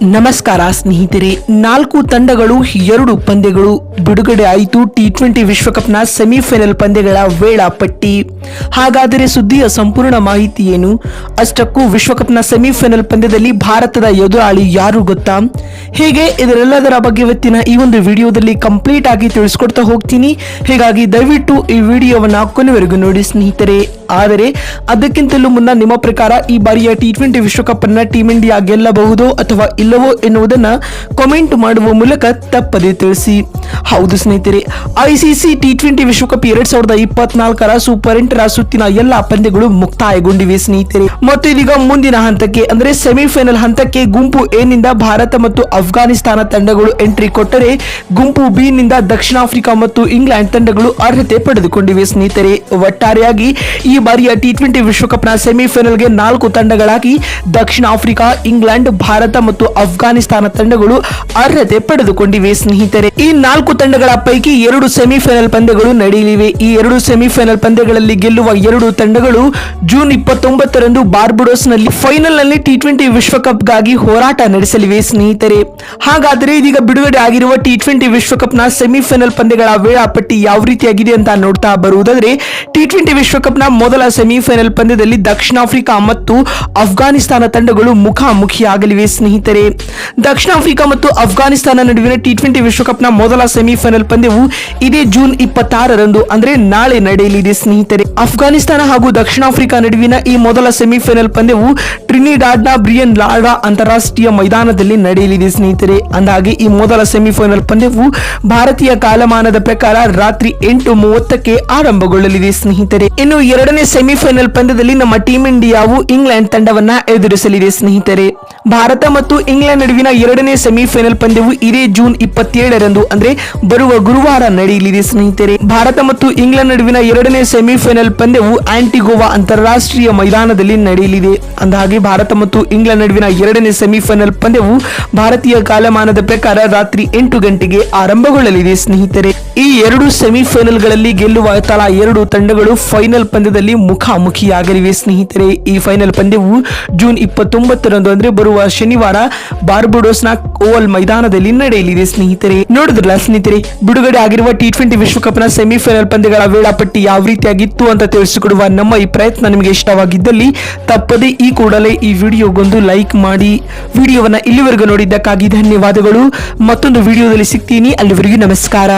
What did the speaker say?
ನಮಸ್ಕಾರ ಸ್ನೇಹಿತರೆ, 4 ತಂಡಗಳು 2 ಪಂದ್ಯಗಳು ಬಿಡುಗಡೆ ಆಯಿತು. T20 ವಿಶ್ವಕಪ್ನ ಸೆಮಿಫೈನಲ್ ಪಂದ್ಯಗಳ ವೇಳಾಪಟ್ಟಿ. ಹಾಗಾದರೆ ಸುದ್ದಿಯ ಸಂಪೂರ್ಣ ಮಾಹಿತಿ ಏನು? ಅಷ್ಟಕ್ಕೂ ವಿಶ್ವಕಪ್ನ ಸೆಮಿಫೈನಲ್ ಪಂದ್ಯದಲ್ಲಿ ಭಾರತದ ಎದುರಾಳಿ ಯಾರು ಗೊತ್ತಾ? ಹೀಗೆ ಇದರೆಲ್ಲದರ ಬಗ್ಗೆ ಇವತ್ತಿನ ಈ ಒಂದು ವಿಡಿಯೋದಲ್ಲಿ ಕಂಪ್ಲೀಟ್ ಆಗಿ ತಿಳಿಸ್ಕೊಡ್ತಾ ಹೋಗ್ತೀನಿ. ಹೀಗಾಗಿ ದಯವಿಟ್ಟು ಈ ವಿಡಿಯೋವನ್ನ ಕೊನೆವರೆಗೂ ನೋಡಿ ಸ್ನೇಹಿತರೆ. ಆದರೆ ಅದಕ್ಕಿಂತಲೂ ಮುನ್ನ ನಿಮ್ಮ ಪ್ರಕಾರ ಈ ಬಾರಿಯ T20 ವಿಶ್ವಕಪ್ ಅನ್ನ ಟೀಮ್ ಇಂಡಿಯಾ ಗೆಲ್ಲಬಹುದು ಅಥವಾ ಇಲ್ಲವೋ ಎನ್ನುವುದನ್ನ ಕಾಮೆಂಟ್ ಮಾಡುವ ಮೂಲಕ ತಪ್ಪದೆ ತಿಳಿಸಿ. ಹೌದು ಸ್ನೇಹಿತರೆ, ICC T20 ವಿಶ್ವಕಪ್ 2024ರ ಸೂಪರ್ 8ರ ಸುತ್ತಿನ ಎಲ್ಲಾ ಪಂದ್ಯಗಳು ಮುಕ್ತಾಯಗೊಂಡಿವೆ ಸ್ನೇಹಿತರೆ. ಮತ್ತು ಇದೀಗ ಮುಂದಿನ ಹಂತಕ್ಕೆ ಅಂದ್ರೆ ಸೆಮಿಫೈನಲ್ ಹಂತಕ್ಕೆ ಗುಂಪು ಎ ನಿಂದ ಭಾರತ ಮತ್ತು ಅಫ್ಘಾನಿಸ್ತಾನ ತಂಡಗಳು ಎಂಟ್ರಿ ಕೊಟ್ಟರೆ, ಗುಂಪು ಬಿ ನಿಂದ ದಕ್ಷಿಣ ಆಫ್ರಿಕಾ ಮತ್ತು ಇಂಗ್ಲೆಂಡ್ ತಂಡಗಳು ಅರ್ಹತೆ ಪಡೆದುಕೊಂಡಿವೆ ಸ್ನೇಹಿತರೆ. ಒಟ್ಟಾರೆಯಾಗಿ ಈ ಬಾರಿಯ T20 ವಿಶ್ವಕಪ್ನ ಸೆಮಿಫೈನಲ್ಗೆ 4 ತಂಡಗಳಾಗಿ ದಕ್ಷಿಣ ಆಫ್ರಿಕಾ, ಇಂಗ್ಲೆಂಡ್, ಭಾರತ ಮತ್ತು ಅಫ್ಘಾನಿಸ್ತಾನ ತಂಡಗಳು ಅರ್ಹತೆ ಪಡೆದುಕೊಂಡಿವೆ ಸ್ನೇಹಿತರೆ. ಈ 4 ತಂಡಗಳ ಪೈಕಿ 2 ಸೆಮಿಫೈನಲ್ ಪಂದ್ಯಗಳು ನಡೆಯಲಿವೆ. ಈ 2 ಸೆಮಿಫೈನಲ್ ಪಂದ್ಯಗಳಲ್ಲಿ ಗೆಲ್ಲುವ 2 ತಂಡಗಳು ಜೂನ್ 29ರಂದು ಬಾರ್ಬಡೋಸ್ ನಲ್ಲಿ ಫೈನಲ್ ನಲ್ಲಿ T20 ವಿಶ್ವಕಪ್ ಗಾಗಿ ಹೋರಾಟ ನಡೆಸಲಿವೆ ಸ್ನೇಹಿತರೆ. ಹಾಗಾದರೆ ಇದೀಗ ಬಿಡುಗಡೆ ಆಗಿರುವ T20 ವಿಶ್ವಕಪ್ನ ಸೆಮಿಫೈನಲ್ ಪಂದ್ಯಗಳ ವೇಳಾಪಟ್ಟಿ ಯಾವ ರೀತಿಯಾಗಿದೆ ಅಂತ ನೋಡ್ತಾ ಬರುವುದಾದ್ರೆ, T20 ವಿಶ್ವಕಪ್ನ ಮೊದಲ ಸೆಮಿಫೈನಲ್ ಪಂದ್ಯದಲ್ಲಿ ದಕ್ಷಿಣ ಆಫ್ರಿಕಾ ಮತ್ತು ಅಫ್ಘಾನಿಸ್ತಾನ ತಂಡಗಳು ಮುಖಾಮುಖಿಯಾಗಲಿವೆ ಸ್ನೇಹಿತರೆ. ದಕ್ಷಿಣ ಆಫ್ರಿಕಾ ಮತ್ತು ಅಫ್ಘಾನಿಸ್ತಾನ ನಡುವಿನ T20 ವಿಶ್ವಕಪ್ನ ಮೊದಲ ಸೆಮಿಫೈನಲ್ ಪಂದ್ಯವು ಇದೇ ಜೂನ್ 26ರಂದು ಅಂದ್ರೆ ನಾಳೆ ನಡೆಯಲಿದೆ ಸ್ನೇಹಿತರೆ. ಅಫ್ಘಾನಿಸ್ತಾನ ಹಾಗೂ ದಕ್ಷಿಣ ಆಫ್ರಿಕಾ ನಡುವಿನ ಈ ಮೊದಲ ಸೆಮಿಫೈನಲ್ ಪಂದ್ಯವು ಟ್ರಿನಿಡಾಡ್ನ ಬ್ರಿಯನ್ ಲಾರಾ ಅಂತಾರಾಷ್ಟ್ರೀಯ ಮೈದಾನದಲ್ಲಿ ನಡೆಯಲಿದೆ ಸ್ನೇಹಿತರೆ. ಅಂದಾಗೆ ಈ ಮೊದಲ ಸೆಮಿಫೈನಲ್ ಪಂದ್ಯವು ಭಾರತೀಯ ಕಾಲಮಾನದ ಪ್ರಕಾರ ರಾತ್ರಿ 8:30ಕ್ಕೆ ಆರಂಭಗೊಳ್ಳಲಿದೆ ಸ್ನೇಹಿತರೆ. ಇನ್ನು ಎರಡನೇ ಸೆಮಿಫೈನಲ್ ಪಂದ್ಯದಲ್ಲಿ ನಮ್ಮ ಟೀಮ್ ಇಂಡಿಯಾವು ಇಂಗ್ಲೆಂಡ್ ತಂಡವನ್ನ ಎದುರಿಸಲಿದೆ ಸ್ನೇಹಿತರೆ. ಭಾರತ ಮತ್ತು ಇಂಗ್ಲೆಂಡ್ ನಡುವಿನ ಎರಡನೇ ಸೆಮಿಫೈನಲ್ ಪಂದ್ಯವು ಇದೇ ಜೂನ್ 27ರಂದು ಅಂದ್ರೆ ಬರುವ ಗುರುವಾರ ನಡೆಯಲಿದೆ ಸ್ನೇಹಿತರೆ. ಭಾರತ ಮತ್ತು ಇಂಗ್ಲೆಂಡ್ ನಡುವಿನ ಎರಡನೇ ಸೆಮಿಫೈನಲ್ ಪಂದ್ಯವು ಆಂಟಿಗೋವಾ ಅಂತಾರಾಷ್ಟ್ರೀಯ ಮೈದಾನದಲ್ಲಿ ನಡೆಯಲಿದೆ. ಅಂದಹಾಗೆ ಭಾರತ ಮತ್ತು ಇಂಗ್ಲೆಂಡ್ ನಡುವಿನ ಎರಡನೇ ಸೆಮಿಫೈನಲ್ ಪಂದ್ಯವು ಭಾರತೀಯ ಕಾಲಮಾನದ ಪ್ರಕಾರ ರಾತ್ರಿ 8 ಗಂಟೆಗೆ ಆರಂಭಗೊಳ್ಳಲಿದೆ ಸ್ನೇಹಿತರೆ. ಈ 2 ಸೆಮಿಫೈನಲ್ಗಳಲ್ಲಿ ಗೆಲ್ಲುವ ತಲಾ 2 ತಂಡಗಳು ಫೈನಲ್ ಪಂದ್ಯದಲ್ಲಿ ಮುಖಾಮುಖಿಯಾಗಲಿವೆ ಸ್ನೇಹಿತರೆ. ಈ ಫೈನಲ್ ಪಂದ್ಯವು ಜೂನ್ 29ರಂದು ಅಂದ್ರೆ ಬರುವ ಶನಿವಾರ ಬಾರ್ಬಡೋಸ್ನ ಓವಲ್ ಮೈದಾನದಲ್ಲಿ ನಡೆಯಲಿದೆ ಸ್ನೇಹಿತರೆ. ನೋಡಿದ್ರಲ್ಲ ಸ್ನೇಹಿತರೆ, ಬಿಡುಗಡೆ ಆಗಿರುವ T20 ವಿಶ್ವಕಪ್ನ ಸೆಮಿಫೈನಲ್ ಪಂದ್ಯಗಳ ವೇಳಾಪಟ್ಟಿ ಯಾವ ರೀತಿಯಾಗಿತ್ತು ಅಂತ ತಿಳಿಸಿಕೊಡುವ ನಮ್ಮ ಈ ಪ್ರಯತ್ನ ನಿಮಗೆ ಇಷ್ಟವಾಗಿದ್ದಲ್ಲಿ ತಪ್ಪದೆ ಈ ಕೂಡಲೇ ಈ ವಿಡಿಯೋಗೊಂದು ಲೈಕ್ ಮಾಡಿ. ವಿಡಿಯೋವನ್ನ ಇಲ್ಲಿವರೆಗೂ ನೋಡಿದ್ದಕ್ಕಾಗಿ ಧನ್ಯವಾದಗಳು. ಮತ್ತೊಂದು ವಿಡಿಯೋದಲ್ಲಿ ಸಿಗ್ತೀನಿ. ಅಲ್ಲಿವರೆಗೂ ನಮಸ್ಕಾರ.